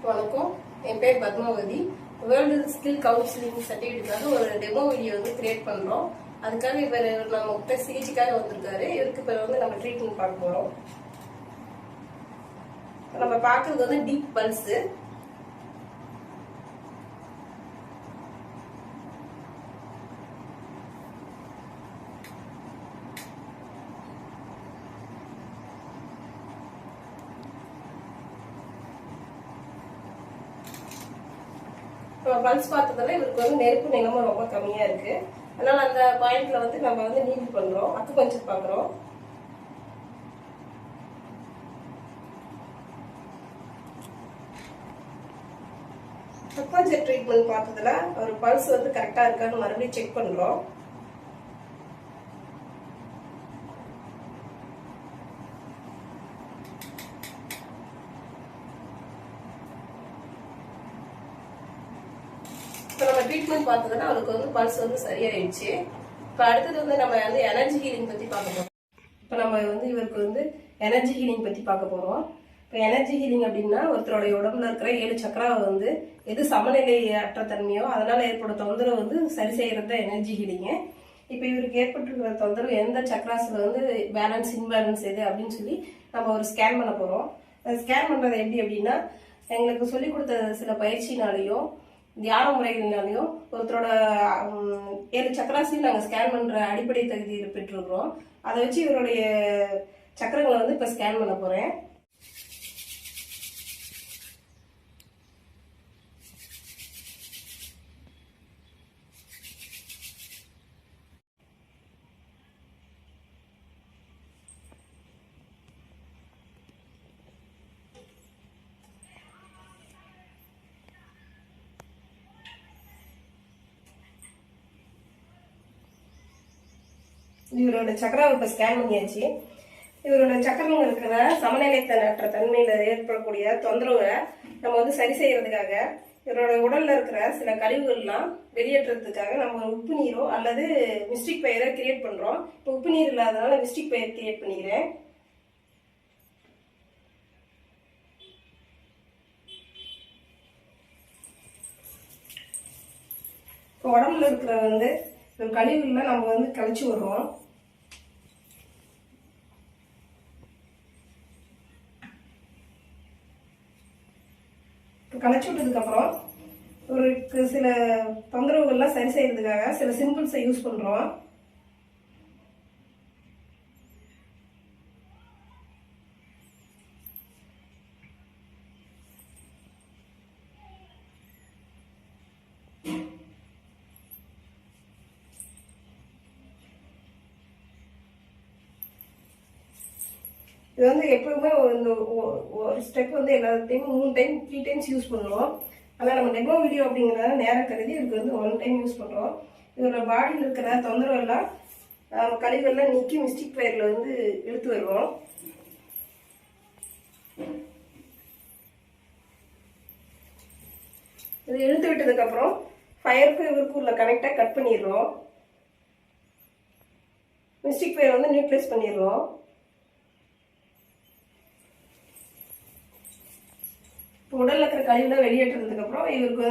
வணக்கம். என் பேர் Padmavathi. World skill counselling சர்டிஃபிகேட்டுக்காக ஒரு டெமோ வீடியோ கிரியேட் பண்றோம். அதுக்காக இவர் நம்ம சிகிச்சைக்காக வந்திருக்காரு. இவருக்கு இப்போ நம்ம ட்ரீட்மெண்ட் பார்க்க போறோம். நம்ம பார்க்கறது டீப் பல்ஸ். பல்ஸ் பார்த்ததுல இவருக்கு நெருப்பு நிலமும் ரொம்ப கம்மியா இருக்கு. அதனால அந்த பாயிண்ட்ல நம்ம நீட் பண்றோம், அக்குபஞ்சர் பாக்குறோம். அக்குபஞ்சர் ட்ரீட்மெண்ட் பார்த்ததுல ஒரு பல்ஸ் கரெக்டா இருக்கான்னு மறுபடியும் செக் பண்றோம். இப்போ நம்ம ட்ரீட்மெண்ட் பார்த்ததுன்னா அவருக்கு பல்ஸ் சரியாயிடுச்சு. இப்போ அடுத்தது நம்ம எனர்ஜி ஹீலிங் பத்தி பார்க்க போறோம். இப்போ நம்ம இவருக்கு எனர்ஜி ஹீலிங் பத்தி பார்க்க போறோம். இப்போ எனர்ஜி ஹீலிங் அப்படின்னா ஒருத்தருடைய உடம்புல இருக்கிற 7 சக்கராவை எது சமநிலை அற்ற தன்மையோ அதனால ஏற்படும் தொந்தரவு சரி செய்யறது தான் எனர்ஜி ஹீலிங்கு. இப்போ இவருக்கு ஏற்பட்டிருக்கிற தொந்தரவு எந்த சக்கராஸ்ல பேலன்ஸ் இன்பேலன்ஸ் எது அப்படின்னு சொல்லி நம்ம ஒரு ஸ்கேன் பண்ண போறோம். ஸ்கேன் பண்றது எப்படி அப்படின்னா எங்களுக்கு சொல்லி கொடுத்த சில பயிற்சினாலையும் தியான முறைகளினாலையும் ஒருத்தரோட 7 சக்கராசையும் நாங்கள் ஸ்கேன் பண்ற அடிப்படை தகுதியில் பெற்றிருக்கிறோம். அதை வச்சு இவருடைய சக்கரங்களை இப்போ ஸ்கேன் பண்ண போறேன். இவரோட சக்கராவை இப்ப ஸ்கேன் பண்ணியாச்சு. இவரோட சக்கரம் இருக்கிற சமநிலையற்ற தன்மையில ஏற்படக்கூடிய தொந்தரவை நம்ம சரி செய்யறதுக்காக இவரோட உடல்ல இருக்கிற சில கழிவுகள்லாம் வெளியேற்றதுக்காக நம்ம உப்பு நீரோ அல்லது மிஸ்டிக் பயிரை கிரியேட் பண்றோம். இப்போ உப்பு நீர் இல்லாதனால மிஸ்டிக் பயிர் கிரியேட் பண்ணிக்கிறேன். இப்போ உடம்புல இருக்கிற கழிவுகள்லாம் நம்ம கழிச்சு விடுறோம். கழிச்சு விட்டதுக்கு அப்புறம் ஒரு சில தொந்தரவுகள்லாம் சரி செய்யறதுக்காக சில சிம்பிள்ஸை யூஸ் பண்றோம். இது எப்பவுமே ஒரு ஸ்டெப் எல்லாத்தையும் 3 டைம் 3 டைம்ஸ் யூஸ் பண்ணுவோம். ஆனால் நம்ம டெமோ வீடியோ அப்படிங்கிறத நேரம் கருதி இதுக்கு 1 டைம் யூஸ் பண்ணுறோம். இதோட பாடியில் இருக்கிற தொந்தரவு எல்லாம் கழிவுகள்லாம் நீக்கி மிஸ்டிக் பயிரில் இழுத்து வருவோம். இது இழுத்து விட்டதுக்கப்புறம் ஃபயருக்கு இவருக்கு உள்ள கனெக்டை கட் பண்ணிடுறோம். மிஸ்டிக் பயிரை நியூட்ரலைஸ் பண்ணிடுறோம். உடல்ல இருக்கிற கழிவுல வெளியேற்றதுக்கு அப்புறம் இவருக்கு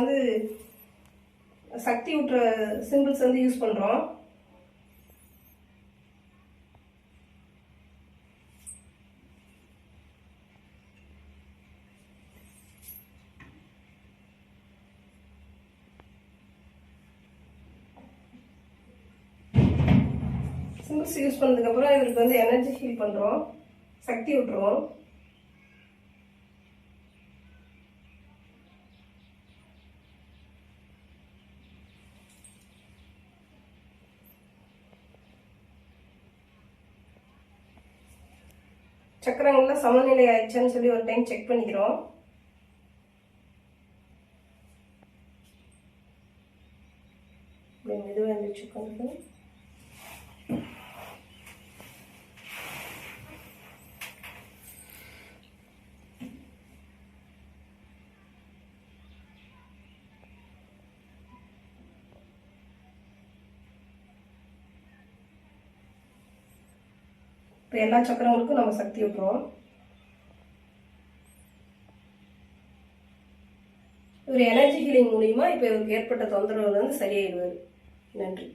சக்தி ஊற்ற சிம்பிள்ஸ் யூஸ் பண்றோம். சிம்பிள்ஸ் யூஸ் பண்ணதுக்கு அப்புறம் இவருக்கு எனர்ஜி ஃபீல் பண்றோம், சக்தி ஊற்றுறோம். சக்கரங்கள்ல சமநிலை ஆயிடுச்சுன்னு சொல்லி ஒரு டைம் செக் பண்ணிக்கிறோம். மெதுவாக இருந்துச்சு கொஞ்சம். இப்போ எல்லா சக்கரங்களுக்கும் நம்ம சக்தி விட்டுருவோம். இவர் எனர்ஜி ஹீலிங் மூலியமா இப்போ இவருக்கு ஏற்பட்ட தொந்தரவுல இருந்து சரியாயிடுவார். நன்றி.